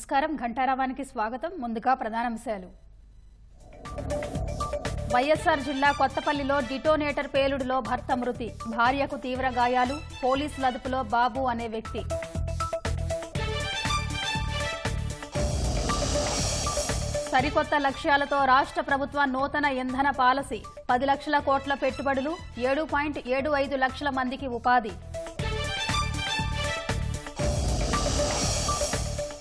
నమస్కారం. ఘంటారావానికి స్వాగతం. ముందుగా ప్రధానాంశాలు. వైఎస్ఆర్ జిల్లా కొత్తపల్లిలో డిటోనేటర్ పేలుడులో భర్త మృతి, భార్యకు తీవ్ర గాయాలు, పోలీసుల అదుపులో బాబు అనే వ్యక్తి. సరికొత్త లక్ష్యాలతో రాష్ట్ర ప్రభుత్వ నూతన ఇంధన పాలసీ, 10 లక్షల కోట్ల పెట్టుబడులు, 7.75 లక్షల మందికి ఉపాధి.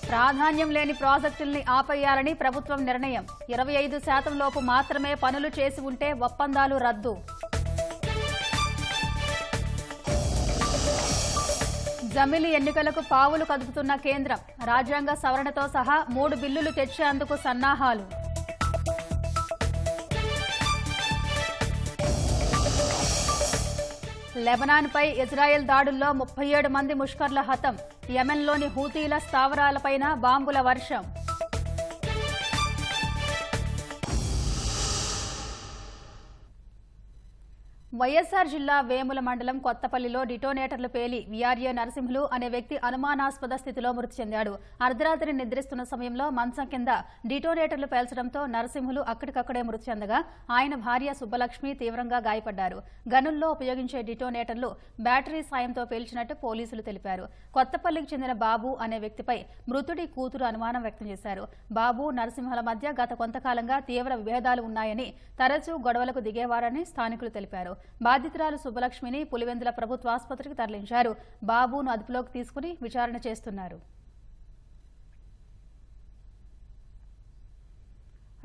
ప్రాధాన్యం లేని ప్రాజెక్టుల్ని ఆపేయాలని ప్రభుత్వం నిర్ణయం, 25% లోపు మాత్రమే పనులు చేసి ఉంటే ఒప్పందాలు రద్దు. జమిలి ఎన్నికలకు పావులు కదుపుతున్న కేంద్రం, రాజ్యాంగ సవరణతో సహా 3 బిల్లులు తెచ్చేందుకు సన్నాహాలు. లెబనాన్పై ఇజ్రాయెల్ దాడుల్లో 37 మంది ముష్కర్ల హతం, యెమెన్లోని హూతీల స్థావరాలపైన బాంబుల వర్షం. వైఎస్ఆర్ జిల్లా వేముల మండలం కొత్తపల్లిలో డిటోనేటర్లు పేలి వీఆర్ఏ నరసింహులు అనే వ్యక్తి అనుమానాస్పద స్థితిలో మృతి చెందాడు. అర్ధరాత్రి నిద్రిస్తున్న సమయంలో మంచం కింద డిటోనేటర్లు పేల్చడంతో నరసింహులు అక్కడికక్కడే మృతి చెందగా ఆయన భార్య సుబ్బలక్ష్మి తీవ్రంగా గాయపడ్డారు. గనుల్లో ఉపయోగించే డిటోనేటర్లు బ్యాటరీ సాయంతో పేల్చినట్టు పోలీసులు తెలిపారు. కొత్తపల్లికి చెందిన బాబు అనే వ్యక్తిపై మృతుడి కూతురు అనుమానం వ్యక్తం చేశారు. బాబు నరసింహుల మధ్య గత కొంతకాలంగా తీవ్ర విభేదాలు ఉన్నాయని, తరచూ గొడవలకు దిగేవారని స్థానికులు తెలిపారు. బాధితురాలు సుబ్బలక్ష్మిని పులివెందుల ప్రభుత్వ ఆసుపత్రికి తరలించారు. బాబును అదుపులోకి తీసుకుని విచారణ చేస్తున్నారు.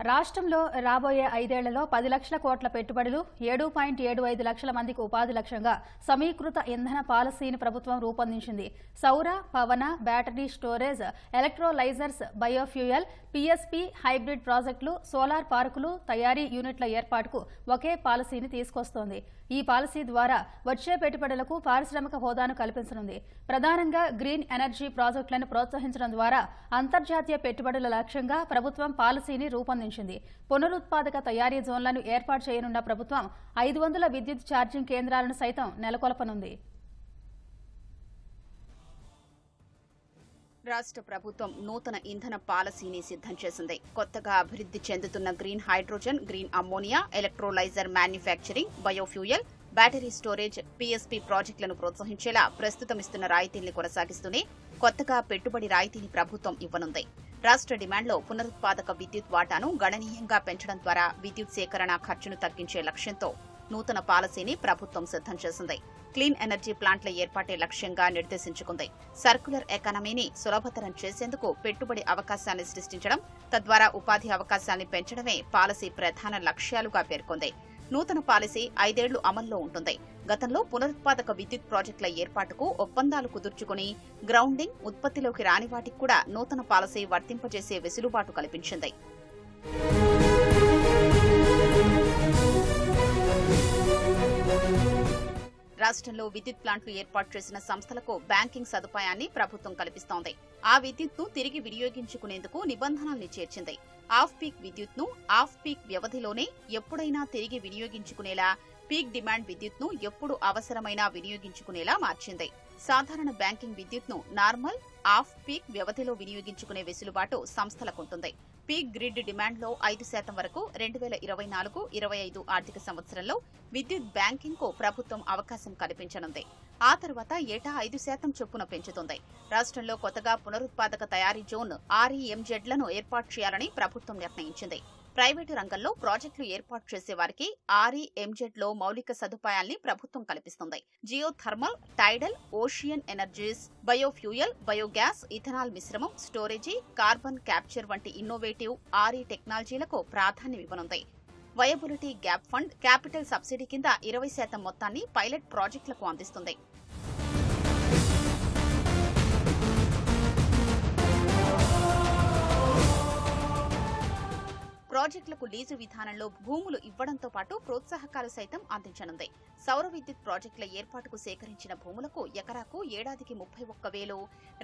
రాష్ట్రంలో రాబోయే 5 ఏళ్లలో 10 లక్షల కోట్ల పెట్టుబడులు, 7.75 లక్షల మందికి ఉపాధి లక్ష్యంగా సమీకృత ఇంధన పాలసీని ప్రభుత్వం రూపొందించింది. సౌర, పవన, battery storage, electrolysers, biofuel, PSP, hybrid ప్రాజెక్టులు, సోలార్ పార్కులు, తయారీ యూనిట్ల ఏర్పాటుకు ఒకే పాలసీని తీసుకొస్తోంది. ఈ పాలసీ ద్వారా వచ్చే పెట్టుబడులకు పారిశ్రామిక హోదాను కల్పించనుంది. ప్రధానంగా గ్రీన్ ఎనర్జీ ప్రాజెక్టులను ప్రోత్సహించడం ద్వారా అంతర్జాతీయ పెట్టుబడుల లక్ష్యంగా ప్రభుత్వం పాలసీని రూపొందించింది. పునరుత్పాదక తయారీ జోన్లను ఏర్పాటు చేయనున్న ప్రభుత్వం 500 విద్యుత్ ఛార్జింగ్ కేంద్రాలను సైతం నెలకొల్పనుంది. రాష్ట్ర ప్రభుత్వం నూతన ఇంధన పాలసీని సిద్ధం చేసింది. కొత్తగా అభివృద్ధి చెందుతున్న green hydrogen, green ammonia, electrolyser manufacturing, biofuel, battery storage, PSP ప్రాజెక్టులను ప్రోత్సహించేలా ప్రస్తుతం ఇస్తున్న రాయితీల్ని కొనసాగిస్తూనే కొత్తగా పెట్టుబడి రాయితీని ప్రభుత్వం ఇవ్వనుంది. రాష్ట్ర డిమాండ్లో పునరుత్పాదక విద్యుత్ వాటాను గణనీయంగా పెంచడం ద్వారా విద్యుత్ సేకరణ ఖర్చును తగ్గించే లక్ష్యంతో నూతన పాలసీని ప్రభుత్వం సిద్ధం చేసింది. క్లీన్ ఎనర్జీ ప్లాంట్ల ఏర్పాటే లక్ష్యంగా నిర్దేశించుకుంది. సర్క్యులర్ ఎకానమీని సులభతరం చేసేందుకు పెట్టుబడి అవకాశాన్ని సృష్టించడం, తద్వారా ఉపాధి అవకాశాన్ని పెంచడమే పాలసీ ప్రధాన లక్ష్యాలుగా పేర్కొంది. నూతన పాలసీ 5 ఏళ్లు అమల్లో ఉంటుంది. గతంలో పునరుత్పాదక విద్యుత్ ప్రాజెక్టుల ఏర్పాటుకు ఒప్పందాలు కుదుర్చుకుని గ్రౌండింగ్, ఉత్పత్తిలోకి రాని వాటికి కూడా నూతన పాలసీ వర్తింపజేసే వెసులుబాటు కల్పించింది. రాష్ట్రంలో విద్యుత్ ప్లాంట్లు ఏర్పాటు చేసిన సంస్థలకు బ్యాంకింగ్ సదుపాయాన్ని ప్రభుత్వం కల్పిస్తోంది. ఆ విద్యుత్ను తిరిగి వినియోగించుకునేందుకు నిబంధనల్ని చేర్చింది. ఆఫ్ పీక్ విద్యుత్ను ఆఫ్ పీక్ వ్యవధిలోనే ఎప్పుడైనా తిరిగి వినియోగించుకునేలా, పీక్ డిమాండ్ విద్యుత్ను ఎప్పుడు అవసరమైనా వినియోగించుకునేలా మార్చింది. సాధారణ బ్యాంకింగ్ విద్యుత్ను నార్మల్, ఆఫ్ పీక్ వ్యవధిలో వినియోగించుకునే వెసులుబాటు సంస్థలకుంటుంది. పీక్ గ్రిడ్ డిమాండ్లో 5% వరకు 2024-25 ఆర్థిక సంవత్సరంలో విద్యుత్ బ్యాంకింగ్ కు ప్రభుత్వం అవకాశం కల్పించనుంది. ఆ తర్వాత ఏటా 5% చొప్పున పెంచుతుంది. రాష్ట్రంలో కొత్తగా పునరుత్పాదక తయారీ జోన్ REMZ-లను ఏర్పాటు చేయాలని ప్రభుత్వం నిర్ణయించింది. ప్రైవేటు రంగంలో ప్రాజెక్టులు ఏర్పాటు చేసే వారికి REMZ-లో మౌలిక సదుపాయాల్ని ప్రభుత్వం కల్పిస్తుంది. Geothermal, tidal, ocean energies, biofuel, biogas, ethanol మిశ్రమం, స్టోరేజీ, కార్బన్ క్యాప్చర్ వంటి ఇన్నోవేటివ్ RE టెక్నాలజీలకు ప్రాధాన్యం ఇవ్వనుంది. Viability gap fund, capital subsidy కింద 20% మొత్తాన్ని పైలట్ ప్రాజెక్టులకు అందిస్తుంది. ప్రాజెక్టులకు లీజు విధానంలో భూములు ఇవ్వడంతో పాటు ప్రోత్సాహకాలు సైతం అందించనుంది. సౌర విద్యుత్ ప్రాజెక్టుల ఏర్పాటుకు సేకరించిన భూములకు ఎకరాకు ఏడాదికి 31,000,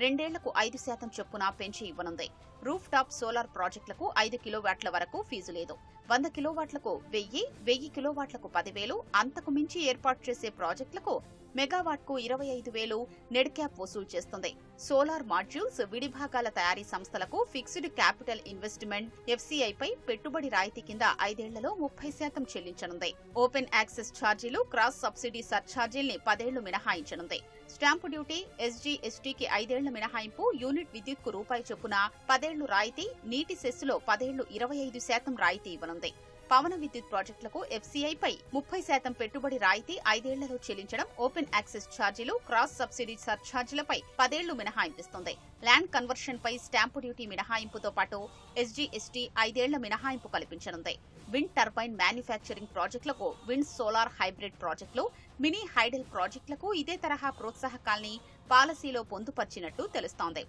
2 ఏళ్లకు 5% చొప్పున పెంచి ఇవ్వనుంది. రూఫ్ టాప్ సోలార్ ప్రాజెక్టులకు 5 కిలోవాట్ల వరకు ఫీజు లేదు. 100 కిలోవాట్లకు 1000, 1000 కిలోవాట్లకు 10,000, అంతకు మించి ఏర్పాటు చేసే ప్రాజెక్టులకు మెగావాట్కు 25,000 నెట్ క్యాప్ వసూలు చేస్తుంది. సోలార్ మాడ్యూల్స్, విడిభాగాల తయారీ సంస్థలకు ఫిక్స్డ్ క్యాపిటల్ ఇన్వెస్ట్మెంట్ ఎఫ్సీఐపై పెట్టుబడి రాయితీ కింద 5 ఏళ్లలో 30% చెల్లించనుంది. ఓపెన్ యాక్సెస్ ఛార్జీలు, క్రాస్ సబ్సిడీ సర్ఛార్జీల్ని 10 ఏళ్లు మినహాయించనుంది. స్టాంపు డ్యూటీ, ఎస్జీఎస్టీకి 5 ఏళ్ల మినహాయింపు, యూనిట్ విద్యుత్కు రూపాయి చొప్పున 10 ఏళ్లు రాయితీ, నీటి సెస్సులో 10 ఏళ్లు 25% రాయితీ ఇవ్వనుంది. పవన విద్యుత్ ప్రాజెక్టులకు ఎఫ్సీఐపై 30% పెట్టుబడి రాయితీ 5 ఏళ్లలో చెల్లించడం, ఓపెన్ యాక్సెస్ ఛార్జీలు, క్రాస్ సబ్సిడీ సర్ఛార్జీలపై 10 ఏళ్లు మినహాయింపిస్తుంది. ల్యాండ్ కన్వర్షన్ పై స్టాంపు డ్యూటీ మినహాయింపుతో పాటు ఎస్జీఎస్టీ 5 ఏళ్ల మినహాయింపు కల్పించనుంది. విండ్ టర్బైన్ మ్యానుఫ్యాక్చరింగ్ ప్రాజెక్టులకు, విండ్ సోలార్ హైబ్రిడ్ ప్రాజెక్టులు, మినీ హైడల్ ప్రాజెక్టులకు ఇదే తరహా ప్రోత్సాహకాల్ని పాలసీలో పొందుపర్చినట్టు తెలుస్తోంది.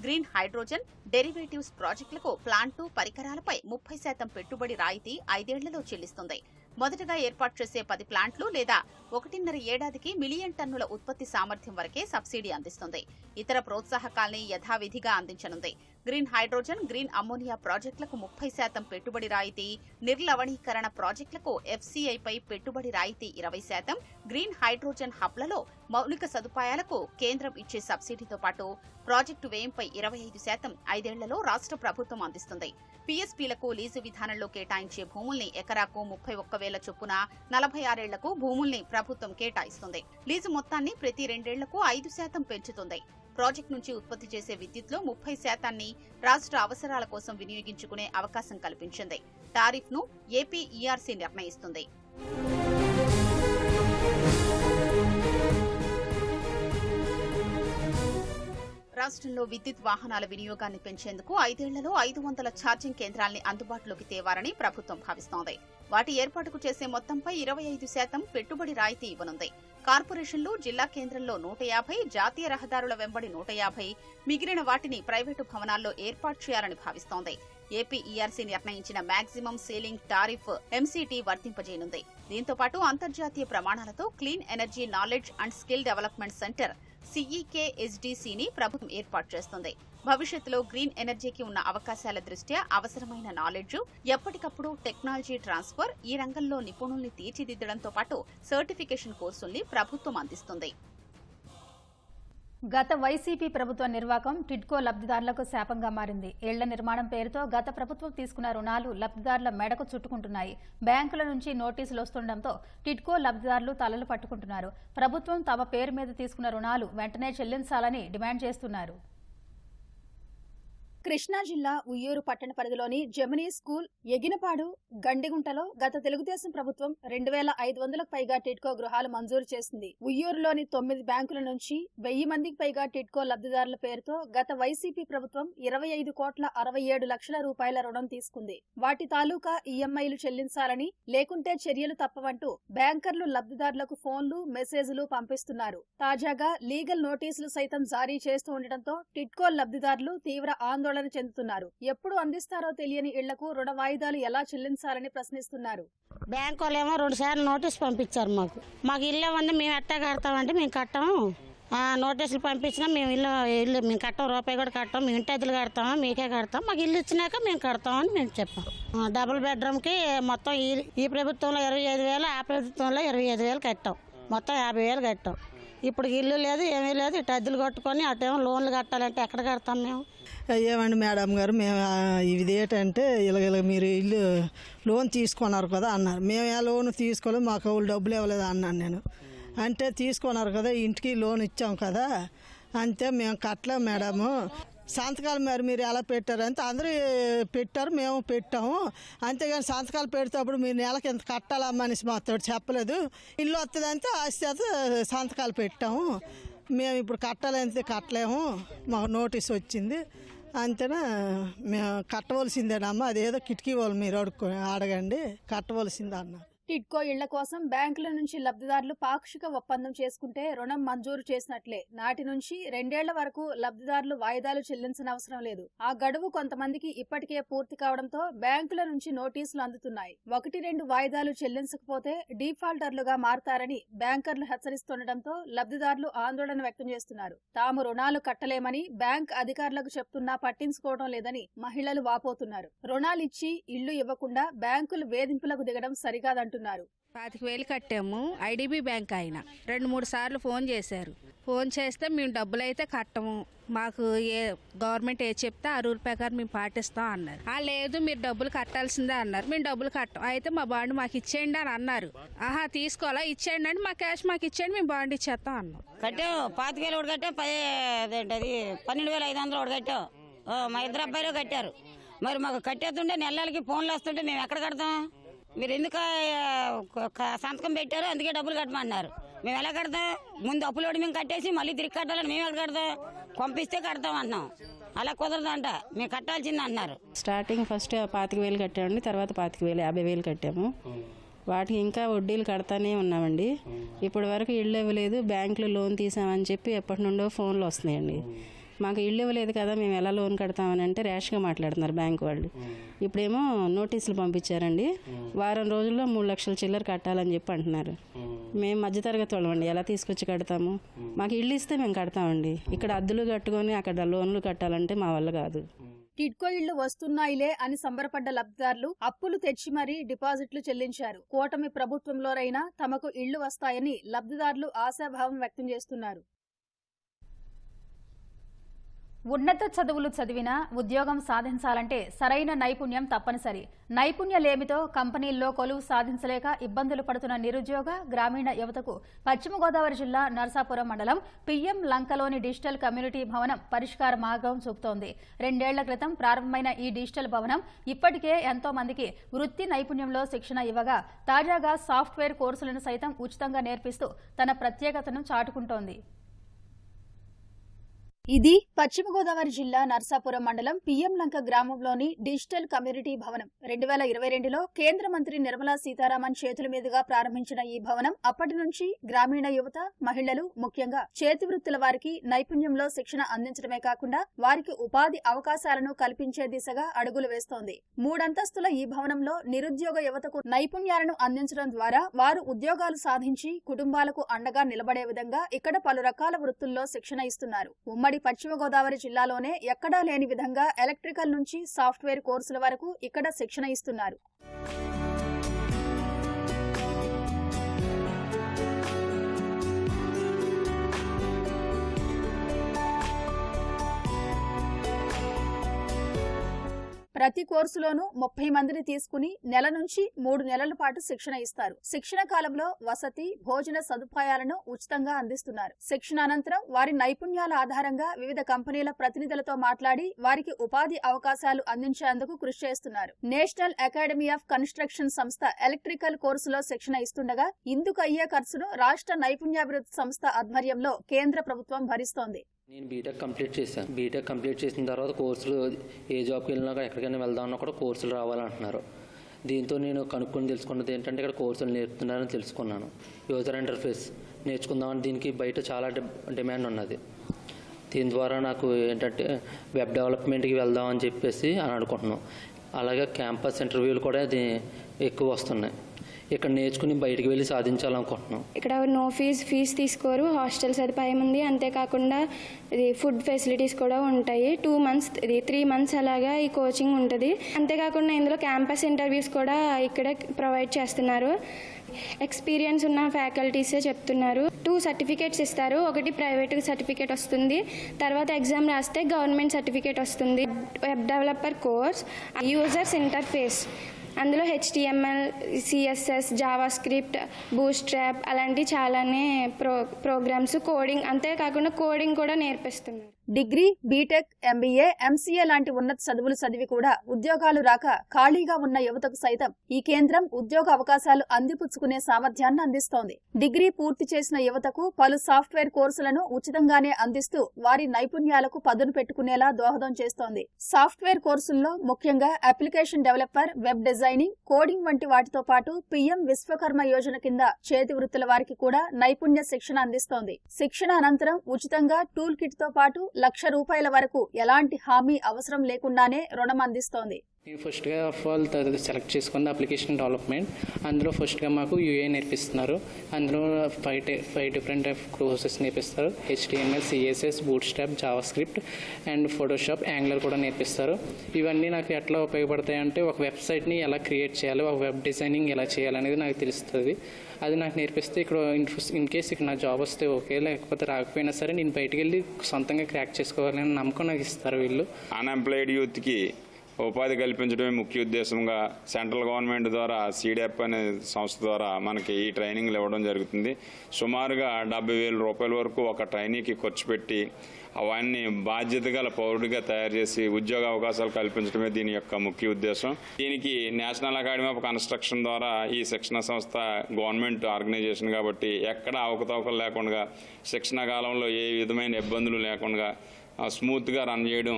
గ్రీన్ హైడ్రోజన్ డెరివేటివ్స్ ప్రాజెక్టులకు, ప్లాంటు, పరికరాలపై 30% పెట్టుబడి రాయితీ 5 ఏళ్లలో చెల్లిస్తుంది. మొదటగా ఏర్పాటు చేసే 10 ప్లాంట్లు లేదా 1.5 ఏడాదికి మిలియన్ టన్నుల ఉత్పత్తి సామర్థ్యం వరకే సబ్సిడీ అందిస్తుంది. ఇతర ప్రోత్సాహకాల్ని యథావిధిగా అందించనుంది. గ్రీన్ హైడ్రోజన్, గ్రీన్ అమ్మోనియా ప్రాజెక్టులకు 30% పెట్టుబడి రాయితీ, నిర్లవణీకరణ ప్రాజెక్టులకు ఎఫ్సీఐపై పెట్టుబడి రాయితీ 20%, గ్రీన్ హైడ్రోజన్ హబ్లలో మౌలిక సదుపాయాలకు కేంద్రం ఇచ్చే సబ్సిడీతో పాటు ప్రాజెక్టు వ్యయంపై 25% 5 ఏళ్లలో రాష్ట్ర ప్రభుత్వం అందిస్తుంది. పీఎస్పీలకు లీజు విధానంలో కేటాయించే భూముల్ని ఎకరాకు 31,000 చొప్పున 46 ఏళ్లకు భూముల్ని ప్రభుత్వం కేటాయిస్తుంది. లీజు మొత్తాన్ని ప్రతి 2 ఏళ్లకు 5% పెంచుతుంది. ప్రాజెక్టు నుంచి ఉత్పత్తి చేసే విద్యుత్లో 30% రాష్ట్ర అవసరాల కోసం వినియోగించుకునే అవకాశం కల్పించింది. టారిఫ్ను ఏపీఈఆర్సీ నిర్ణయిస్తుంది. రాష్ట్రంలో విద్యుత్ వాహనాల వినియోగాన్ని పెంచేందుకు 5 ఏళ్లలో 500 ఛార్జింగ్ కేంద్రాల్ని అందుబాటులోకి తేవాలని ప్రభుత్వం భావిస్తోంది. వాటి ఏర్పాటుకు చేసే మొత్తంపై 25% పెట్టుబడి రాయితీ ఇవ్వనుంది. కార్పొరేషన్లు, జిల్లా కేంద్రంలో 150, జాతీయ రహదారుల వెంబడి 150, మిగిలిన వాటిని ప్రైవేటు భవనాల్లో ఏర్పాటు చేయాలని భావిస్తోంది. ఏపీఈఆర్సీ నిర్ణయించిన మాక్సిమం సీలింగ్ టారిఫ్ ఎంసీటీ వర్తింపజేయనుంది. దీంతో పాటు అంతర్జాతీయ ప్రమాణాలతో clean energy knowledge and skill development centre CEKSDCని ప్రభుత్వం ఏర్పాటు చేస్తుంది. భవిష్యత్తులో గ్రీన్ ఎనర్జీకి ఉన్న అవకాశాల దృష్ట్యా అవసరమైన నాలెడ్జ్, ఎప్పటికప్పుడు టెక్నాలజీ ట్రాన్స్ఫర్, ఈ రంగంలో నిపుణుల్ని తీర్చిదిద్దడంతో పాటు సర్టిఫికేషన్ కోర్సుల్ని ప్రభుత్వం అందిస్తుంది. గత వైసీపీ ప్రభుత్వ నిర్వాకం టిడ్కో లబ్ధిదారులకు శాపంగా మారింది. ఇళ్ల నిర్మాణం పేరుతో గత ప్రభుత్వం తీసుకున్న రుణాలు లబ్ధిదారుల మెడకు చుట్టుకుంటున్నాయి. బ్యాంకుల నుంచి నోటీసులు వస్తుండటంతో టిడ్కో లబ్ధిదారులు తలలు పట్టుకుంటున్నారు. ప్రభుత్వం తమ పేరు మీద తీసుకున్న రుణాలు వెంటనే చెల్లించాలని డిమాండ్ చేస్తున్నారు. కృష్ణా జిల్లా ఉయ్యూరు పట్టణ పరిధిలోని జెమినీ స్కూల్, ఎగినపాడు, గండిగుంటలో గత తెలుగుదేశం ప్రభుత్వం 2,500కు పైగా టిడ్కో గృహాలు మంజూరు చేసింది. ఉయ్యూరులోని 9 బ్యాంకుల నుంచి 1000 మందికి పైగా టిడ్కో లబ్ధిదారుల పేరుతో గత వైసీపీ ప్రభుత్వం 25,67,00,000 రూపాయల రుణం తీసుకుంది. వాటి తాలూకా ఈఎంఐలు చెల్లించాలని, లేకుంటే చర్యలు తప్పవంటూ బ్యాంకర్లు లబ్ధిదారులకు ఫోన్లు, మెసేజ్లు పంపిస్తున్నారు. తాజాగా లీగల్ నోటీసులు సైతం జారీ చేస్తూ ఉండటంతో టిడ్కో లబ్ధిదారులు తీవ్ర ఆందోళన చెందుతున్నారు. ఎప్పుడు అందిస్తారో తెలియని ఇళ్లకు రుణ వాయిదాలు ఎలా చెల్లించాలని ప్రశ్నిస్తున్నారు. బ్యాంకు వాళ్ళేమో 2 సార్లు నోటీసు పంపించారు. మాకు ఇల్లు ఇవ్వండి, మేము ఎట్టా కడతామంటే మేము కట్టాము. నోటీసులు పంపించినా మేము ఇల్లు మేము కట్టాం, రూపాయి కూడా కట్టాం, మేము ఇంటి అద్దెలు కడతాము, మీకే కడతాం, మాకు ఇల్లు ఇచ్చినాక మేము కడతామని మేము చెప్పాం. డబుల్ బెడ్రూమ్కి మొత్తం ఈ ప్రభుత్వంలో 25,000, ఆ ప్రభుత్వంలో 25,000 కట్టాం. మొత్తం 50,000 కట్టాం. ఇప్పుడు ఇల్లు లేదు, ఏమీ లేదు. ఇటు అద్దెలు కట్టుకొని అటేమో లోన్లు కట్టాలంటే ఎక్కడ కడతాం మేము? ఏమండి మేడం గారు, మేము ఇది ఏంటంటే ఇలాగ మీరు ఇల్లు లోన్ తీసుకున్నారు కదా అన్నారు. మేము ఆ లోన్ తీసుకోలేదు, మాకు వాళ్ళు డబ్బులు ఇవ్వలేదు అన్నాను నేను. అంటే తీసుకున్నారు కదా, ఇంటికి లోన్ ఇచ్చాం కదా, అంతే మేము కట్టలేము మేడము. సంతకాలు మరి మీరు ఎలా పెట్టారు అంటే అందరూ పెట్టారు, మేము పెట్టాము. అంతేగాని సంతకాలు పెడితేప్పుడు మీరు నెలకి ఎంత కట్టాలమ్మనేసి మాతో చెప్పలేదు. ఇల్లు వస్తుందంటే ఆస్తి సంతకాలు పెట్టాము. మేము ఇప్పుడు కట్టాలంటే కట్టలేము, మాకు నోటీస్ వచ్చింది. అంతేనా మేము కట్టవలసిందేనమ్మా, అదేదో కిటికీ వాళ్ళు మీరు అడగండి, కట్టవలసిందే అన్నారు. టిడ్కో ఇళ్ల కోసం బ్యాంకుల నుంచి లబ్ధిదారులు పాక్షిక ఒప్పందం చేసుకుంటే రుణం మంజూరు చేసినట్లే. నాటి నుంచి 2 ఏళ్ల వరకు లబ్ధిదారులు వాయిదాలు చెల్లించిన అవసరం లేదు. ఆ గడువు కొంతమందికి ఇప్పటికే పూర్తి కావడంతో బ్యాంకుల నుంచి నోటీసులు అందుతున్నాయి. 1-2 వాయిదాలు చెల్లించకపోతే డీఫాల్టర్లుగా మారతారని బ్యాంకర్లు హెచ్చరిస్తుండటంతో లబ్ధిదారులు ఆందోళన వ్యక్తం చేస్తున్నారు. తాము రుణాలు కట్టలేమని బ్యాంక్ అధికారులకు చెప్తున్నా పట్టించుకోవడం లేదని మహిళలు వాపోతున్నారు. రుణాలిచ్చి ఇళ్లు ఇవ్వకుండా బ్యాంకులు వేధింపులకు దిగడం సరికాదంటున్నారు. చెప్తున్నారు. 25,000 కట్టాము. ఐడిబి బ్యాంక్ ఆయన 2-3 సార్లు ఫోన్ చేశారు. ఫోన్ చేస్తే మేము డబ్బులు అయితే కట్టము, మాకు గవర్నమెంట్ చెప్తే ఆ రూల్ ప్రకారం మేము పాటిస్తాం అన్నారు. లేదు మీరు డబ్బులు కట్టాల్సిందే అన్నారు. మేము డబ్బులు కట్టాం. అయితే మా బాండ్ మాకు ఇచ్చేయండి అని అన్నారు. తీసుకోవాలా, ఇచ్చేయండి అంటే మా క్యాష్ మాకు ఇచ్చేయండి, మేము బాండ్ ఇచ్చేస్తాం అన్నాం. కట్టాం 25,000 ఒకటి కట్టాం, 12,500 ఒకటి కట్టాం. మా ఇద్దరు అబ్బాయిలు కట్టారు. మరి మాకు కట్టేస్తుంటే నెలలకి ఫోన్లు వస్తుంటే మేము ఎక్కడ కడతాం? మీరు ఎందుకు సంతకం పెట్టారు, అందుకే డబ్బులు కట్టమన్నారు. మేము ఎలా కడతాం? ముందు అప్పులోడి మేము కట్టేసి మళ్ళీ తిరిగి కట్టాలని మేము ఎక్కడ కడతాం? పంపిస్తే కడతాం అంటున్నాం. అలా కుదరదంట, మేము కట్టాల్సింది అన్నారు. స్టార్టింగ్ ఫస్ట్ 25,000 కట్టామండి, తర్వాత 25,000 50,000 కట్టాము. వాటికి ఇంకా వడ్డీలు కడతానే ఉన్నామండి. ఇప్పటి వరకు ఇళ్ళు ఇవ్వలేదు. బ్యాంకులో లోన్ తీసామని చెప్పి ఎప్పటి నుండో ఫోన్లు వస్తున్నాయండి. మాకు ఇళ్ళు ఇవ్వలేదు కదా, మేము ఎలా లోన్ కడతామని అంటే ర్యాష్గా మాట్లాడుతున్నారు బ్యాంకు వాళ్ళు. ఇప్పుడేమో నోటీసులు పంపించారండి, వారం రోజుల్లో 3 లక్షల చిల్లర కట్టాలని చెప్పి అంటున్నారు. మేము మధ్యతరగతి వాళ్ళమండి, ఎలా తీసుకొచ్చి కడతాము? మాకు ఇళ్ళు ఇస్తే మేము కడతామండి. ఇక్కడ అద్దెలు కట్టుకొని అక్కడ లోన్లు కట్టాలంటే మా వల్ల కాదు. టిడ్కో ఇళ్లు వస్తున్నాయిలే అని సంబరపడ్డ లబ్ధిదారులు అప్పులు తెచ్చి మరీ డిపాజిట్లు చెల్లించారు. కూటమి ప్రభుత్వంలోనైనా తమకు ఇళ్లు వస్తాయని లబ్ధిదారులు ఆశాభావం వ్యక్తం చేస్తున్నారు. ఉన్నత చదువులు చదివినా ఉద్యోగం సాధించాలంటే సరైన నైపుణ్యం తప్పనిసరి. నైపుణ్యలేమితో కంపెనీల్లో కొలువు సాధించలేక ఇబ్బందులు పడుతున్న నిరుద్యోగ గ్రామీణ యువతకు పశ్చిమ గోదావరి జిల్లా నరసాపురం మండలం పిఎం లంకలోని డిజిటల్ కమ్యూనిటీ భవనం పరిష్కార మార్గం చూపుతోంది. 2 ఏళ్ల క్రితం ప్రారంభమైన ఈ డిజిటల్ భవనం ఇప్పటికే ఎంతో మందికి వృత్తి నైపుణ్యంలో శిక్షణ ఇవ్వగా తాజాగా సాఫ్ట్వేర్ కోర్సులను సైతం ఉచితంగా నేర్పిస్తూ తన ప్రత్యేకతను చాటుకుంటోంది. ఇది పశ్చిమ గోదావరి జిల్లా నర్సాపురం మండలం పిఎం లంక గ్రామంలోని డిజిటల్ కమ్యూనిటీ భవనం. 2022లో కేంద్ర మంత్రి నిర్మలా సీతారామన్ చేతుల మీదుగా ప్రారంభించిన ఈ భవనం అప్పటి నుంచి గ్రామీణ యువత, మహిళలు, ముఖ్యంగా చేతి వృత్తుల వారికి నైపుణ్యంలో శిక్షణ అందించడమే కాకుండా వారికి ఉపాధి అవకాశాలను కల్పించే దిశగా అడుగులు వేస్తోంది. 3 అంతస్తుల ఈ భవనంలో నిరుద్యోగ యువతకు నైపుణ్యాలను అందించడం ద్వారా వారు ఉద్యోగాలు సాధించి కుటుంబాలకు అండగా నిలబడే విధంగా ఇక్కడ పలు రకాల వృత్తుల్లో శిక్షణ ఇస్తున్నారు. ఉమ్మడి పశ్చిమ గోదావరి జిల్లాలోనే ఎక్కడా లేని విధంగా ఎలక్ట్రికల్ నుంచి సాఫ్ట్వేర్ కోర్సుల వరకు ఇక్కడ శిక్షణ ఇస్తున్నారు. ప్రతి కోర్సులోనూ 30 మందిని తీసుకుని నెల నుంచి 3 నెలల పాటు శిక్షణ ఇస్తారు. శిక్షణ కాలంలో వసతి, భోజన సదుపాయాలను ఉచితంగా అందిస్తున్నారు. శిక్షణ అనంతరం వారి నైపుణ్యాల ఆధారంగా వివిధ కంపెనీల ప్రతినిధులతో మాట్లాడి వారికి ఉపాధి అవకాశాలు అందించేందుకు కృషి చేస్తున్నారు. నేషనల్ అకాడమీ ఆఫ్ కన్స్ట్రక్షన్ సంస్థ ఎలక్ట్రికల్ కోర్సులో శిక్షణ ఇస్తుండగా ఇందుకు అయ్యే ఖర్చును రాష్ట్ర నైపుణ్యాభివృద్ధి సంస్థ ఆధ్వర్యంలో కేంద్ర ప్రభుత్వం భరిస్తోంది. నేను బీటెక్ కంప్లీట్ చేశాను. బీటెక్ కంప్లీట్ చేసిన తర్వాత కోర్సులు ఏ జాబ్కి వెళ్ళినా ఎక్కడికైనా వెళ్దామన్నా కూడా కోర్సులు రావాలంటున్నారు. దీంతో నేను కనుక్కొని తెలుసుకున్నది ఏంటంటే ఇక్కడ కోర్సులు నేర్పుతున్నారని తెలుసుకున్నాను. యూజర్ ఇంటర్ఫేస్ నేర్చుకుందామని దీనికి బయట చాలా డిమాండ్ ఉన్నది. దీని ద్వారా నాకు ఏంటంటే వెబ్ డెవలప్మెంట్కి వెళ్దామని చెప్పేసి అని అనుకుంటున్నాను. అలాగే క్యాంపస్ ఇంటర్వ్యూలు కూడా ఎక్కువ వస్తున్నాయి. ఇక్కడ నేర్చుకుని బయటికి వెళ్ళి సాధించాలనుకుంటున్నాం. ఇక్కడ నో ఫీజు తీసుకోరు, హాస్టల్ సదుపాయం ఉంది. అంతేకాకుండా ఇది ఫుడ్ ఫెసిలిటీస్ కూడా ఉంటాయి. 2 months 3 months అలాగా ఈ కోచింగ్ ఉంటుంది. అంతేకాకుండా ఇందులో క్యాంపస్ ఇంటర్వ్యూస్ కూడా ఇక్కడే ప్రొవైడ్ చేస్తున్నారు. ఎక్స్పీరియన్స్ ఉన్న ఫ్యాకల్టీసే చెప్తున్నారు. 2 సర్టిఫికేట్స్ ఇస్తారు. ఒకటి ప్రైవేట్ సర్టిఫికేట్ వస్తుంది, తర్వాత ఎగ్జామ్ రాస్తే గవర్నమెంట్ సర్టిఫికేట్ వస్తుంది. Web developer course, users interface, అందులో HTML, CSS, Java script, bootstrap అలాంటి చాలానే ప్రోగ్రామ్స్, కోడింగ్, అంతేకాకుండా కోడింగ్ కూడా నేర్పిస్తున్నారు. డిగ్రీ, బీటెక్, MBA, MCA లాంటి ఉన్నత చదువులు చదివి కూడా ఉద్యోగాలు రాక ఖాళీగా ఉన్న యువతకు సైతం ఈ కేంద్రం ఉద్యోగ అవకాశాలు అందిపుచ్చుకునే సామర్థ్యాన్ని అందిస్తోంది. డిగ్రీ పూర్తి చేసిన యువతకు పలు సాఫ్ట్వేర్ కోర్సులను ఉచితంగానే అందిస్తూ వారి నైపుణ్యాలకు పదును పెట్టుకునేలా దోహదం చేస్తోంది. సాఫ్ట్వేర్ కోర్సుల్లో ముఖ్యంగా application developer, web designing, coding వంటి వాటితో పాటు PM విశ్వకర్మ యోజన కింద చేతి వృత్తుల వారికి కూడా నైపుణ్య శిక్షణ అందిస్తోంది. శిక్షణ అనంతరం ఉచితంగా టూల్ కిట్ తో పాటు ₹1,00,000 వరకు ఎలాంటి హామీ అవసరం లేకుండానే రుణం అందిస్తోంది. నేను ఫస్ట్గా ఆఫ్ ఆల్ సెలెక్ట్ చేసుకుంది అప్లికేషన్ డెవలప్మెంట్. అందులో ఫస్ట్గా మాకు యూఏ నేర్పిస్తున్నారు. అందులో ఫైవ్ డిఫరెంట్ టైప్ కోర్సెస్ నేర్పిస్తారు. HTML, CSS, bootstrap, JavaScript and Photoshop, angular కూడా నేర్పిస్తారు. ఇవన్నీ నాకు ఎట్లా ఉపయోగపడతాయి అంటే ఒక వెబ్సైట్ని ఎలా క్రియేట్ చేయాలి, ఒక వెబ్ డిజైనింగ్ ఎలా చేయాలనేది నాకు తెలుస్తుంది. అది నాకు నేర్పిస్తే ఇక్కడ ఇన్ కేస్ ఇక్కడ నా జాబ్ వస్తే ఓకే, లేకపోతే రాకపోయినా సరే నేను బయటికి వెళ్ళి సొంతంగా క్రాక్ చేసుకోవాలని నమ్మకం నాకు ఇస్తారు వీళ్ళు. అన్ఎంప్లాయిడ్ యూత్కి ఉపాధి కల్పించడమే ముఖ్య ఉద్దేశంగా సెంట్రల్ గవర్నమెంట్ ద్వారా CDEP అనే సంస్థ ద్వారా మనకి ఈ ట్రైనింగ్లు ఇవ్వడం జరుగుతుంది. సుమారుగా 70,000 రూపాయల వరకు ఒక ట్రైనీకి ఖర్చు పెట్టి అవన్నీ బాధ్యత గల పౌరుడిగా తయారు చేసి ఉద్యోగ అవకాశాలు కల్పించడమే దీని యొక్క ముఖ్య ఉద్దేశం. దీనికి నేషనల్ అకాడమీ ఆఫ్ కన్స్ట్రక్షన్ ద్వారా ఈ శిక్షణ సంస్థ గవర్నమెంట్ ఆర్గనైజేషన్ కాబట్టి ఎక్కడ అవకతవకలు లేకుండా శిక్షణ కాలంలో ఏ విధమైన ఇబ్బందులు లేకుండా స్మూత్గా రన్ చేయడం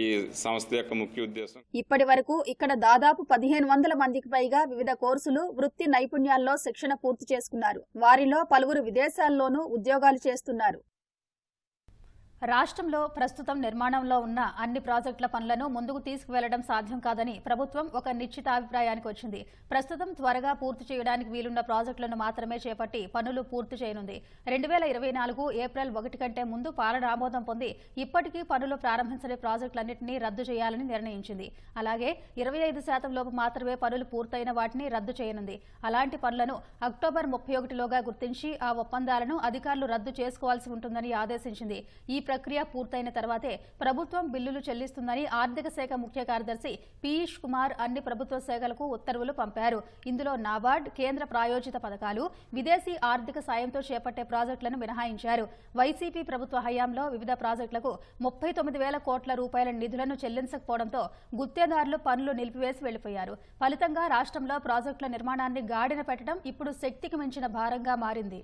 ఈ సంస్థ యొక్క ముఖ్య ఉద్దేశం. ఇప్పటి వరకు ఇక్కడ దాదాపు 1,500 మందికి పైగా వివిధ కోర్సులు, వృత్తి నైపుణ్యాల్లో శిక్షణ పూర్తి చేసుకున్నారు. వారిలో పలువురు విదేశాల్లోనూ ఉద్యోగాలు చేస్తున్నారు. రాష్ట్రంలో ప్రస్తుతం నిర్మాణంలో ఉన్న అన్ని ప్రాజెక్టుల పనులను ముందుకు తీసుకువెళ్లడం సాధ్యం కాదని ప్రభుత్వం ఒక నిశ్చితాభిప్రాయానికి వచ్చింది. ప్రస్తుతం త్వరగా పూర్తి చేయడానికి వీలున్న ప్రాజెక్టులను మాత్రమే చేపట్టి పనులు పూర్తి చేయనుంది. 2024 ఏప్రిల్ 1 కంటే ముందు పాలన ఆమోదం పొంది ఇప్పటికీ పనులు ప్రారంభించని ప్రాజెక్టులన్నింటినీ రద్దు చేయాలని నిర్ణయించింది. అలాగే 25% లోపు మాత్రమే పనులు పూర్తయిన వాటిని రద్దు చేయనుంది. అలాంటి పనులను అక్టోబర్ 31లోగా గుర్తించి ఆ ఒప్పందాలను అధికారులు రద్దు చేసుకోవాల్సి ఉంటుందని ఆదేశించింది. ఈ ప్రక్రియ పూర్తయిన తర్వాతే ప్రభుత్వం బిల్లులు చెల్లిస్తుందని ఆర్థిక శాఖ ముఖ్య కార్యదర్శి పీయూష్ కుమార్ అన్ని ప్రభుత్వ శాఖలకు ఉత్తర్వులు పంపారు. ఇందులో నాబార్డ్, కేంద్ర ప్రాయోజిత పథకాలు, విదేశీ ఆర్థిక సాయంతో చేపట్టే ప్రాజెక్టులను మినహాయించారు. వైసీపీ ప్రభుత్వ హయాంలో వివిధ ప్రాజెక్టులకు 39,000 కోట్ల రూపాయల నిధులను చెల్లించకపోవడంతో గుత్తేదారులు పనులు నిలిపివేసి వెళ్లిపోయారు. ఫలితంగా రాష్ట్రంలో ప్రాజెక్టుల నిర్మాణాన్ని గాడిన పెట్టడం ఇప్పుడు శక్తికి మించిన భారంగా మారింది.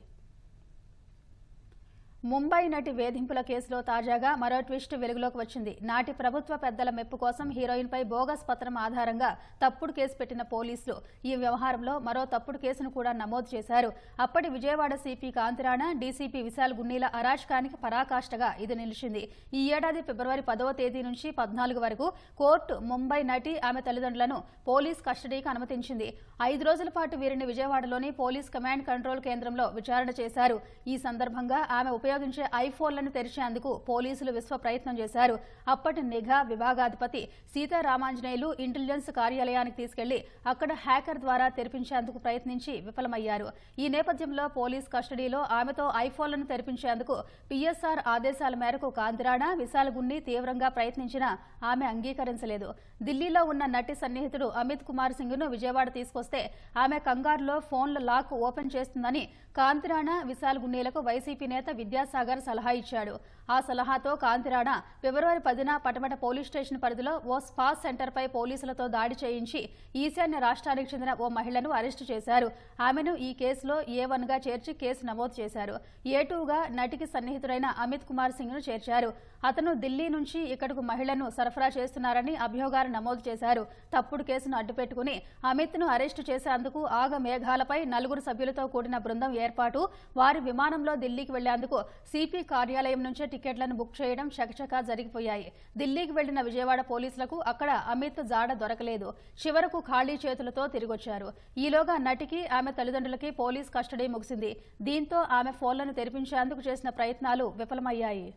ముంబై నటి వేధింపుల కేసులో తాజాగా మరో ట్విస్ట్ వెలుగులోకి వచ్చింది. నాటి ప్రభుత్వ పెద్దల మెప్పు కోసం హీరోయిన్పై బోగస్ పత్రం ఆధారంగా తప్పుడు కేసు పెట్టిన పోలీసులు ఈ వ్యవహారంలో మరో తప్పుడు కేసును కూడా నమోదు చేశారు. అప్పటి విజయవాడ సిపి కాంతిరాణ, డీసీపీ విశాల్ గున్నీల అరాచకానికి పరాకాష్ఠగా ఇది నిలిచింది. ఈ ఏడాది ఫిబ్రవరి 10వ తేదీ నుంచి 14 వరకు కోర్టు ముంబై నటి, ఆమె తల్లిదండ్రులను పోలీస్ కస్టడీకి అనుమతించింది. 5 రోజుల పాటు వీరిని విజయవాడలోని పోలీస్ కమాండ్ కంట్రోల్ కేంద్రంలో విచారణ చేశారు. ఈ సందర్భంగా ఆమె ఉపయోగించే ఐఫోన్లను తెరిచేందుకు పోలీసులు విశ్వ ప్రయత్నం చేశారు. అప్పటి నిఘా విభాగాధిపతి సీతారామాంజనేయులు ఇంటెలిజెన్స్ కార్యాలయానికి తీసుకెళ్లి అక్కడ హ్యాకర్ ద్వారా తెరిపించేందుకు ప్రయత్నించి విఫలమయ్యారు. ఈ నేపథ్యంలో పోలీస్ కస్టడీలో ఆమెతో ఐఫోన్లను తెరిపించేందుకు PSR ఆదేశాల మేరకు కాంతిరాణ, విశాల్ గున్ని తీవ్రంగా ప్రయత్నించినా ఆమె అంగీకరించలేదు. ఢిల్లీలో ఉన్న నటి సన్నిహితుడు అమిత్ కుమార్ సింగ్ను విజయవాడ తీసుకొస్తే ఆమె కంగారులో ఫోన్ల లాక్ ఓపెన్ చేస్తుందని కాంతిరాణ, విశాల్ గున్నీలకు వైసీపీ నేత విద్యాసాగర్ సలహా ఇచ్చాడు. ఆ సలహాతో కాంతిరాణ ఫిబ్రవరి 10న పటమట పోలీస్ స్టేషన్ పరిధిలో ఓ స్పా సెంటర్పై పోలీసులతో దాడి చేయించి ఈశాన్య రాష్ట్రానికి చెందిన ఓ మహిళను అరెస్టు చేశారు. ఆమెను ఈ కేసులో A1గా చేర్చి కేసు నమోదు చేశారు. A2గా నటికి సన్నిహితుడైన అమిత్ కుమార్ సింగ్ను చేర్చారు. అతను ఢిల్లీ నుంచి ఇక్కడకు మహిళను సరఫరా చేస్తున్నారని అభియోగాలు నమోదు చేశారు. తప్పుడు కేసును అడ్డుపెట్టుకుని అమిత్ను అరెస్టు చేసేందుకు ఆగ మేఘాలపై 4 సభ్యులతో కూడిన బృందం ఏర్పాటు, వారి విమానంలో ఢిల్లీకి వెళ్లేందుకు సిపి కార్యాలయం నుంచే టికెట్లను బుక్ చేయడం చకచకా జరిగిపోయాయి. ఢిల్లీకి వెళ్లిన విజయవాడ పోలీసులకు అక్కడ అమిత్ జాడ దొరకలేదు. చివరకు ఖాళీ చేతులతో తిరిగొచ్చారు. ఈలోగా నటికి, ఆమె తల్లిదండ్రులకి పోలీస్ కస్టడీ ముగిసింది. దీంతో ఆమె ఫోన్లను తెరిపించేందుకు చేసిన ప్రయత్నాలు విఫలమయ్యాయి.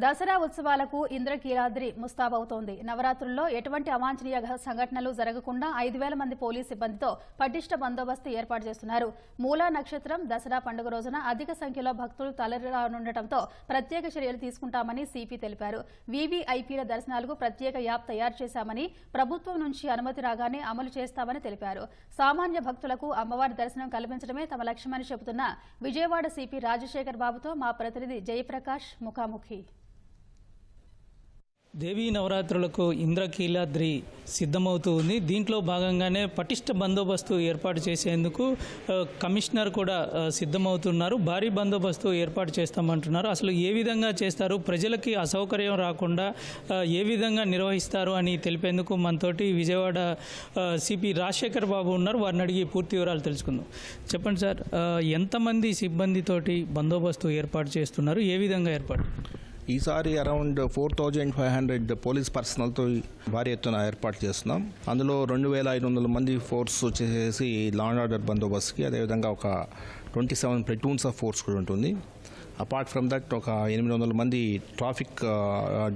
దసరా ఉత్సవాలకు ఇంద్రకీలాద్రి ముస్తాబవుతోంది. నవరాత్రుల్లో ఎటువంటి అవాంఛనీయ సంఘటనలు జరగకుండా 5,000 మంది పోలీస్ సిబ్బందితో పటిష్ట బందోబస్తు ఏర్పాటు చేస్తున్నారు. మూలా నక్షత్రం, దసరా పండుగ రోజున అధిక సంఖ్యలో భక్తులు తరలిరానుండటంతో ప్రత్యేక చర్యలు తీసుకుంటామని సిపి తెలిపారు. వీవీఐపీల దర్శనాలకు ప్రత్యేక యాప్ తయారు చేశామని, ప్రభుత్వం నుంచి అనుమతి రాగానే అమలు చేస్తామని తెలిపారు. సామాన్య భక్తులకు అమ్మవారి దర్శనం కల్పించడమే తమ లక్ష్యమని చెబుతున్న విజయవాడ సిపి రాజశేఖర్ బాబుతో మా ప్రతినిధి జయప్రకాష్ ముఖాముఖి. దేవీ నవరాత్రులకు ఇంద్రకీలాద్రి సిద్ధమవుతూ ఉంది. దీంట్లో భాగంగానే పటిష్ట బందోబస్తు ఏర్పాటు చేసేందుకు కమిషనర్ కూడా సిద్ధమవుతున్నారు. భారీ బందోబస్తు ఏర్పాటు చేస్తామంటున్నారు. అసలు ఏ విధంగా చేస్తారు, ప్రజలకి అసౌకర్యం రాకుండా ఏ విధంగా నిర్వహిస్తారు అని తెలిపేందుకు మనతోటి విజయవాడ సిపి రాజశేఖర్ బాబు ఉన్నారు. వారిని అడిగి పూర్తి వివరాలు తెలుసుకుందాం. చెప్పండి సార్, ఎంతమంది సిబ్బందితోటి బందోబస్తు ఏర్పాటు చేస్తున్నారు, ఏ విధంగా ఏర్పాటు? ఈసారి అరౌండ్ 4,500 పోలీస్ పర్సనల్తో భారీ ఎత్తున ఏర్పాటు చేస్తున్నాం. అందులో 2,500 మంది ఫోర్స్ వచ్చేసి లా అండ్ ఆర్డర్ బందోబస్తుకి, అదేవిధంగా ఒక 27 ప్లటూన్స్ ఆఫ్ ఫోర్స్ కూడా ఉంటుంది. అపార్ట్ ఫ్రమ్ దట్ ఒక 800 మంది ట్రాఫిక్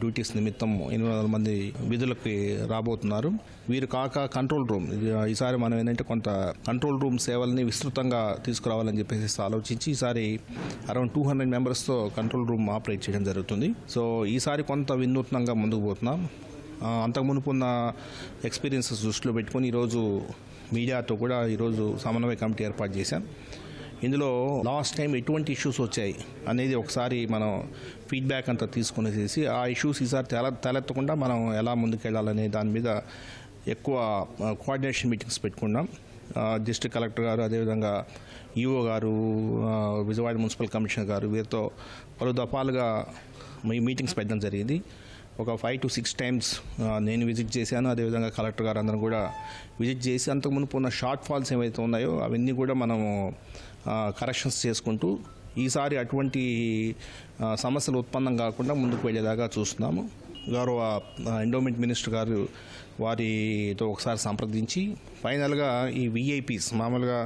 డ్యూటీస్ నిమిత్తం 800 మంది విధులకి రాబోతున్నారు. వీరు కాక కంట్రోల్ రూమ్, ఈసారి మనం ఏంటంటే కొంత కంట్రోల్ రూమ్ సేవల్ని విస్తృతంగా తీసుకురావాలని చెప్పేసి ఆలోచించి ఈసారి అరౌండ్ 200 మెంబర్స్తో కంట్రోల్ రూమ్ ఆపరేట్ చేయడం జరుగుతుంది. సో ఈసారి కొంత వినూత్నంగా ముందుకు పోతున్నాం. అంతకు మునుపు ఉన్న ఎక్స్పీరియన్సెస్ దృష్టిలో పెట్టుకొని ఈరోజు మీడియాతో కూడా ఈరోజు సమన్వయ కమిటీ ఏర్పాటు చేశాం. ఇందులో లాస్ట్ టైం ఎటువంటి ఇష్యూస్ వచ్చాయి అనేది ఒకసారి మనం ఫీడ్బ్యాక్ అంతా తీసుకునేసేసి ఆ ఇష్యూస్ ఈసారి తలెత్తకుండా మనం ఎలా ముందుకెళ్ళాలనే దాని మీద ఎక్కువ కోఆర్డినేషన్ మీటింగ్స్ పెట్టుకున్నాం. డిస్ట్రిక్ట్ కలెక్టర్ గారు, అదేవిధంగా ఈఓ గారు, విజయవాడ మున్సిపల్ కమిషనర్ గారు, వీరితో పలు దఫాలుగా మీటింగ్స్ పెట్టడం జరిగింది. ఒక 5 to 6 టైమ్స్ నేను విజిట్ చేశాను. అదేవిధంగా కలెక్టర్ గారు అందరం కూడా విజిట్ చేసి అంతకు మునుపు ఉన్న షార్ట్ ఫాల్స్ ఏవైతే ఉన్నాయో అవన్నీ కూడా మనము కరెక్షన్స్ చేసుకుంటూ ఈసారి అటువంటి సమస్యలు ఉత్పన్నం కాకుండా ముందుకు వెళ్ళేలాగా చూస్తున్నాము. గౌరవ ఎండోమెంట్ మినిస్టర్ గారు వారితో ఒకసారి సంప్రదించి ఫైనల్గా ఈ విఐపీస్ మామూలుగా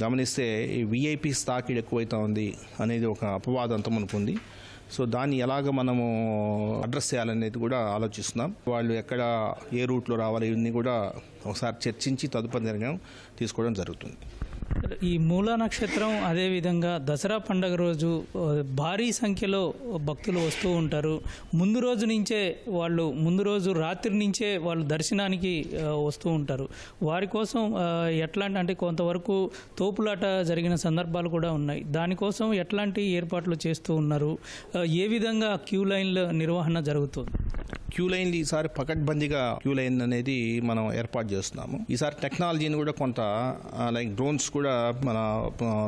గమనిస్తే ఈ విఐపీస్ తాకిడి ఎక్కువైతా ఉంది అనేది ఒక అపవాదం అంత మనకు ఉంది. సో దాన్ని ఎలాగ మనము అడ్రస్ చేయాలనేది కూడా ఆలోచిస్తున్నాం. వాళ్ళు ఎక్కడ ఏ రూట్లో రావాలి ఇవన్నీ కూడా ఒకసారి చర్చించి తదుపరి నిర్ణయం తీసుకోవడం జరుగుతుంది. ఈ మూలా నక్షత్రం అదేవిధంగా దసరా పండుగ రోజు భారీ సంఖ్యలో భక్తులు వస్తూ ఉంటారు. ముందు రోజు రాత్రి నుంచే వాళ్ళు దర్శనానికి వస్తూ ఉంటారు. వారి కోసం ఎట్లాంటి అంటే కొంతవరకు తోపులాట జరిగిన సందర్భాలు కూడా ఉన్నాయి. దానికోసం ఎట్లాంటి ఏర్పాట్లు చేస్తూ ఉన్నారు? ఏ విధంగా క్యూ లైన్ల నిర్వహణ జరుగుతుంది? క్యూ లైన్లు ఈసారి పకడ్బందీగా క్యూ లైన్ అనేది మనం ఏర్పాటు చేస్తున్నాము. ఈసారి టెక్నాలజీని కూడా కొంత లైక్ డ్రోన్స్ కూడా మన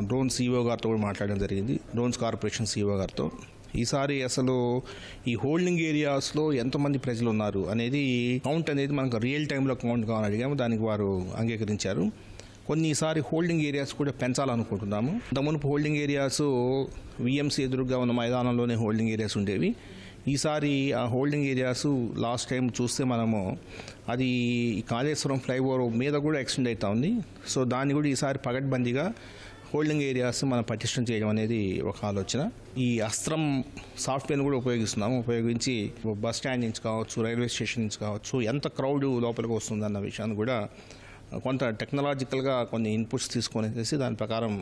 డ్రోన్ సీఈఓ గారితో కూడా మాట్లాడడం జరిగింది, డ్రోన్స్ కార్పొరేషన్ సీఈఓ గారితో. ఈసారి అసలు ఈ హోల్డింగ్ ఏరియాస్లో ఎంతమంది ప్రజలు ఉన్నారు అనేది కౌంట్ అనేది మనకు రియల్ టైంలో కౌంట్ కావాలని అడిగాము. దానికి వారు అంగీకరించారు. కొన్నిసారి హోల్డింగ్ ఏరియాస్ కూడా పెంచాలనుకుంటున్నాము. ఇంతకుమునుపు హోల్డింగ్ ఏరియాస్ విఎంసీ ఎదురుగా ఉన్న మైదానంలోనే హోల్డింగ్ ఏరియాస్ ఉండేవి. ఈసారి ఆ హోల్డింగ్ ఏరియాస్ లాస్ట్ టైం చూస్తే మనము అది కాళేశ్వరం ఫ్లైఓవర్ మీద కూడా ఎక్స్టెండ్ అవుతా ఉంది. సో దాన్ని కూడా ఈసారి పకడ్బందీగా హోల్డింగ్ ఏరియాస్ మనం పటిష్టం చేయడం అనేది ఒక ఆలోచన. ఈ అస్త్రం సాఫ్ట్వేర్ని కూడా ఉపయోగించి బస్ స్టాండ్ నుంచి కావచ్చు, రైల్వే స్టేషన్ నుంచి కావచ్చు ఎంత క్రౌడ్ లోపలికి వస్తుందన్న విషయాన్ని కూడా కొంత టెక్నాలజికల్గా కొన్ని ఇన్పుట్స్ తీసుకొని దాని ప్రకారం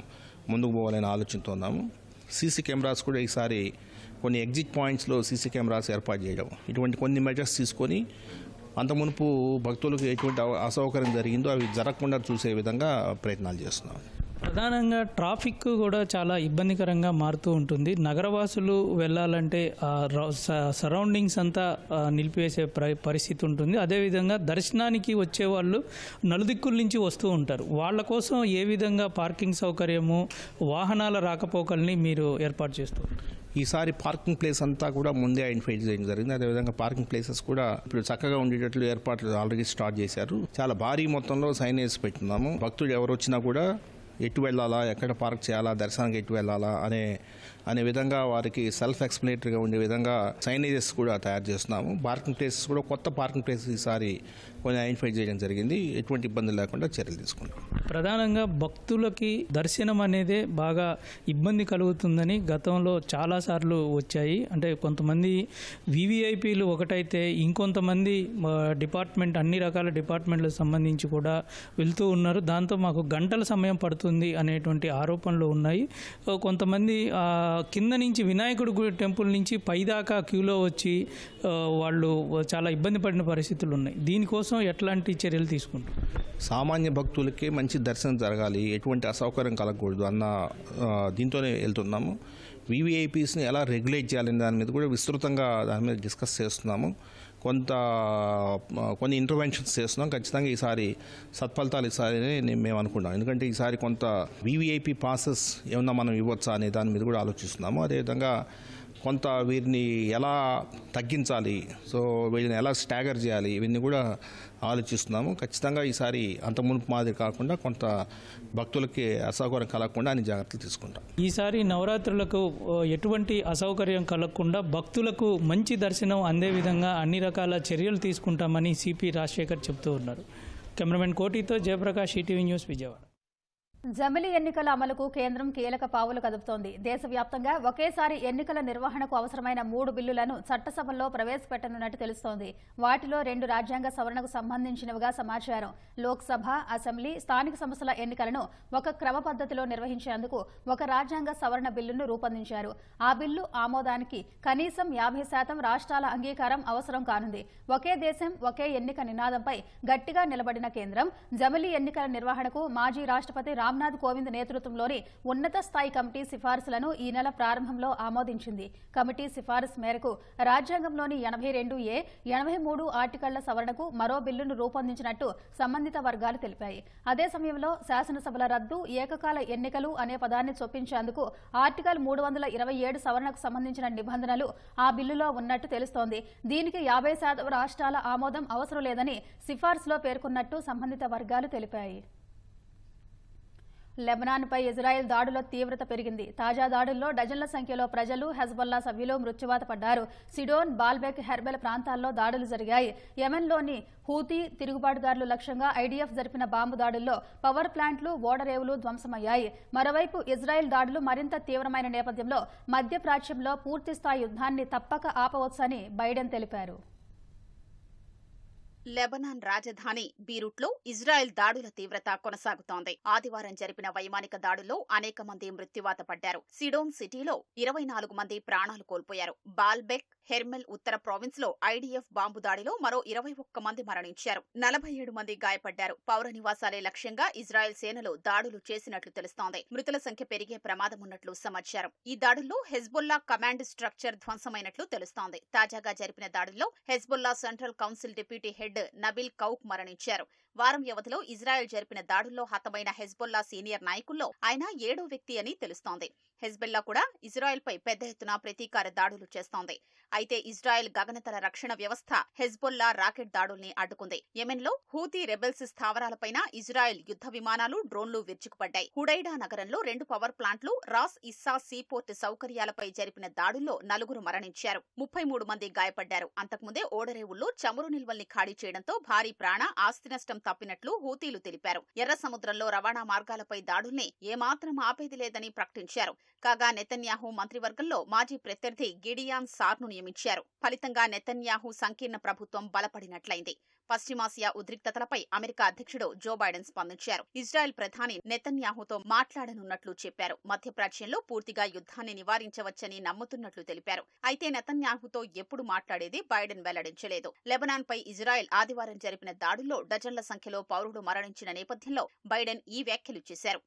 ముందుకు పోవాలని ఆలోచనతో ఉన్నాము. సీసీ కెమెరాస్ కూడా ఈసారి కొన్ని ఎగ్జిట్ పాయింట్స్లో సీసీ కెమెరాస్ ఏర్పాటు చేయడం, ఇటువంటి కొన్ని మెజర్స్ తీసుకొని అంత మునుపు భక్తులకు ఎటువంటి అసౌకర్యం జరిగిందో అవి జరగకుండా చూసే విధంగా ప్రయత్నాలు చేస్తున్నాం. ప్రధానంగా ట్రాఫిక్ కూడా చాలా ఇబ్బందికరంగా మారుతూ ఉంటుంది. నగరవాసులు వెళ్ళాలంటే సరౌండింగ్స్ అంతా నిలిపివేసే పరిస్థితి ఉంటుంది. అదేవిధంగా దర్శనానికి వచ్చేవాళ్ళు నలుదిక్కుల నుంచి వస్తూ ఉంటారు. వాళ్ళ కోసం ఏ విధంగా పార్కింగ్ సౌకర్యము, వాహనాల రాకపోకల్ని మీరు ఏర్పాటు చేస్తారు? ఈసారి పార్కింగ్ ప్లేస్ అంతా కూడా ముందే ఐడెంటిఫై చేయడం జరిగింది. అదేవిధంగా పార్కింగ్ ప్లేసెస్ కూడా ఇప్పుడు చక్కగా ఉండేటట్లు ఏర్పాట్లు ఆల్రెడీ స్టార్ట్ చేశారు. చాలా భారీ మొత్తంలో సైనేజ్ పెట్టున్నాము. భక్తులు ఎవరు వచ్చినా కూడా ఎటు వెళ్ళాలా, ఎక్కడ పార్క్ చేయాలా, దర్శనానికి ఎటు వెళ్ళాలా అనే విధంగా వారికి సెల్ఫ్ ఎక్స్ప్లెనేటరీగా ఉండే విధంగా సైనేజెస్ కూడా తయారు చేస్తున్నాము. పార్కింగ్ ప్లేసెస్ కూడా కొత్త పార్కింగ్ ప్లేసెస్ ఈసారి కొన్ని ఐడెంటిఫై చేయడం జరిగింది. ఎటువంటి ఇబ్బందులు లేకుండా చర్యలు తీసుకుంటాం. ప్రధానంగా భక్తులకి దర్శనం అనేదే బాగా ఇబ్బంది కలుగుతుందని గతంలో చాలాసార్లు వచ్చాయి. అంటే కొంతమంది వివిఐపీలు ఒకటైతే ఇంకొంతమంది డిపార్ట్మెంట్, అన్ని రకాల డిపార్ట్మెంట్లకు సంబంధించి కూడా వెళ్తూ ఉన్నారు. దాంతో మాకు గంటల సమయం పడుతుంది అనేటువంటి ఆరోపణలు ఉన్నాయి. కొంతమంది కింద నుంచి వినాయకుడి టెంపుల్ నుంచి పైదాకా క్యూలో వచ్చి వాళ్ళు చాలా ఇబ్బంది పడిన పరిస్థితులు ఉన్నాయి. దీనికోసం ఎట్లాంటి చర్యలు తీసుకుంటారు? సామాన్య భక్తులకే మంచి దర్శనం జరగాలి, ఎటువంటి అసౌకర్యం కలగకూడదు అన్న దీంతోనే వెళ్తున్నాము. వివిఐపీస్ని ఎలా రెగ్యులేట్ చేయాలనే దాని మీద కూడా విస్తృతంగా దాని మీద డిస్కస్ చేస్తున్నాము. కొన్ని ఇంటర్వెన్షన్స్ చేస్తున్నాం. ఖచ్చితంగా ఈసారి సత్ఫలితాలు ఇస్తారని మేము అనుకుంటాం. ఎందుకంటే ఈసారి కొంత వివిఐపీ పాసెస్ ఏమన్నా మనం ఇవ్వచ్చా అనే దాని మీద కూడా ఆలోచిస్తున్నాము. అదేవిధంగా కొంత వీరిని ఎలా తగ్గించాలి, సో వీళ్ళని ఎలా స్టాగర్ చేయాలి, ఇవన్నీ కూడా ఆలోచిస్తున్నాము. ఖచ్చితంగా ఈసారి అంత మునుపు మాదిరి కాకుండా కొంత భక్తులకి అసౌకర్యం కలగకుండా అన్ని జాగ్రత్తలు తీసుకుంటాం. ఈసారి నవరాత్రులకు ఎటువంటి అసౌకర్యం కలగకుండా భక్తులకు మంచి దర్శనం అందే విధంగా అన్ని రకాల చర్యలు తీసుకుంటామని సిపి రాజశేఖర్ చెబుతూ ఉన్నారు. కెమెరామెన్ కోటితో జయప్రకాష్, ఈటీవీ న్యూస్, విజయవాడ. జమిలీ ఎన్నికల అమలుకు కేంద్రం కీలక పావులు కదుపుతోంది. దేశవ్యాప్తంగా ఒకేసారి ఎన్నికల నిర్వహణకు అవసరమైన 3 బిల్లులను చట్టసభల్లో ప్రవేశపెట్టనున్నట్టు తెలుస్తోంది. వాటిలో 2 రాజ్యాంగ సవరణకు సంబంధించినవిగా సమాచారం. లోక్సభ, అసెంబ్లీ, స్థానిక సంస్థల ఎన్నికలను ఒక క్రమ పద్ధతిలో నిర్వహించేందుకు ఒక రాజ్యాంగ సవరణ బిల్లును రూపొందించారు. ఆ బిల్లు ఆమోదానికి కనీసం 50% రాష్ట్రాల అంగీకారం అవసరం కానుంది. ఒకే దేశం ఒకే ఎన్నిక నినాదంపై గట్టిగా నిలబడిన కేంద్రం జమిలీ ఎన్నికల నిర్వహణకు మాజీ రాష్ట్రపతి రామ్నాథ్ కోవింద్ నేతృత్వంలోని ఉన్నత స్థాయి కమిటీ సిఫారసులను ఈ నెల ప్రారంభంలో ఆమోదించింది. కమిటీ సిఫారసు మేరకు రాజ్యాంగంలోని 82A, 83 ఆర్టికళ్ల సవరణకు మరో బిల్లును రూపొందించినట్టు సంబంధిత వర్గాలు తెలిపాయి. అదే సమయంలో శాసనసభల రద్దు, ఏకకాల ఎన్నికలు అనే పదాన్ని చొప్పించేందుకు ఆర్టికల్ 327 సవరణకు సంబంధించిన నిబంధనలు ఆ బిల్లులో ఉన్నట్టు తెలుస్తోంది. దీనికి 50% రాష్ట్రాల ఆమోదం అవసరం లేదని సిఫారసులో పేర్కొన్నట్టు సంబంధిత వర్గాలు తెలిపాయి. లెబనాన్పై ఇజ్రాయెల్ దాడుల తీవ్రత పెరిగింది. తాజా దాడుల్లో డజన్ల సంఖ్యలో ప్రజలు, హెజ్బొల్లా సభ్యులు మృత్యువాత పడ్డారు. సిడోన్, బాల్బెక్, హెర్బెల్ ప్రాంతాల్లో దాడులు జరిగాయి. యెమెన్లోని హూతీ తిరుగుబాటుదారులు లక్ష్యంగా ఐడీఎఫ్ జరిపిన బాంబు దాడుల్లో పవర్ ప్లాంట్లు, ఓడరేవులు ధ్వంసమయ్యాయి. మరోవైపు ఇజ్రాయెల్ దాడులు మరింత తీవ్రమైన నేపథ్యంలో మధ్యప్రాచ్యంలో పూర్తిస్థాయి యుద్ధాన్ని తప్పక ఆపవచ్చని బైడెన్ తెలిపారు. లెబనాన్ రాజధాని బీరూట్లో ఇజ్రాయెల్ దాడుల తీవ్రత కొనసాగుతోంది. ఆదివారం జరిపిన వైమానిక దాడుల్లో అనేక మంది మృత్యువాత పడ్డారు. సిడోన్ సిటీలో 24 మంది ప్రాణాలు కోల్పోయారు. బాల్బెక్, హెర్మెల్ ఉత్తర ప్రావిన్స్ లో ఐడీఎఫ్ బాంబు దాడిలో మరో 21 మంది మరణించారు. 47 మంది గాయపడ్డారు. పౌర నివాసాలే లక్ష్యంగా ఇజ్రాయెల్ సేనలు దాడులు చేసినట్లు తెలుస్తోంది. మృతుల సంఖ్య పెరిగే ప్రమాదమున్నట్లు సమాచారం. ఈ దాడుల్లో హెజ్బొల్లా కమాండ్ స్ట్రక్చర్ ధ్వంసమైనట్లు తెలుస్తోంది. తాజాగా జరిపిన దాడుల్లో Hezbollah central council deputy head Nabil Qaouk మరణించారు. వారం వ్యవధిలో ఇజ్రాయెల్ జరిపిన దాడుల్లో హతమైన హెజ్బొల్లా సీనియర్ నాయకుల్లో ఆయన 7వ వ్యక్తి అని తెలుస్తోంది. హెజ్బొల్లా కూడా ఇజ్రాయెల్పై పెద్ద ఎత్తున ప్రతీకార దాడులు చేస్తోంది. అయితే ఇజ్రాయెల్ గగనతల రక్షణ వ్యవస్థ హెజ్బొల్లా రాకెట్ దాడుల్ని అడ్డుకుంది. యెమెన్లో హూతీ రెబెల్స్ స్థావరాలపైన ఇజ్రాయెల్ యుద్ధ విమానాలు, డ్రోన్లు విరుచుకుపడ్డాయి. హుడైడా నగరంలో 2 పవర్ ప్లాంట్లు, రాస్ ఇస్సా సీపోర్ట్ సౌకర్యాలపై జరిపిన దాడుల్లో 4 మరణించారు. 33 మంది గాయపడ్డారు. అంతకుముందే ఓడరేవుల్లో చమురు నిల్వల్ని ఖాళీ చేయడంతో భారీ ప్రాణ, ఆస్తి నష్టం తప్పినట్లు హూతీలు తెలిపారు. ఎర్ర సముద్రంలో రవాణా మార్గాలపై దాడుల్ని ఏమాత్రం ఆపేది లేదని ప్రకటించారు. కాగా నెతన్యాహు మంత్రివర్గంలో మాజీ ప్రత్యర్థి గిడియాన్ సార్ను నియమించారు. ఫలితంగా నెతన్యాహు సంకీర్ణ ప్రభుత్వం బలపడినట్లయింది. పశ్చిమాసియా ఉద్రిక్తతలపై అమెరికా అధ్యక్షుడు జో బైడెన్ స్పందించారు. ఇజ్రాయెల్ ప్రధాని నెతన్యాహుతో మాట్లాడనున్నట్లు చెప్పారు. మధ్యప్రాచ్యంలో పూర్తిగా యుద్ధాన్ని నివారించవచ్చని నమ్ముతున్నట్లు తెలిపారు. అయితే నెతన్యాహుతో ఎప్పుడు మాట్లాడేది బైడెన్ వెల్లడించలేదు. లెబనాన్పై ఇజ్రాయెల్ ఆదివారం జరిపిన దాడుల్లో డజన్ల సంఖ్యలో పౌరులు మరణించిన నేపథ్యంలో బైడెన్ ఈ వ్యాఖ్యలు చేశారు.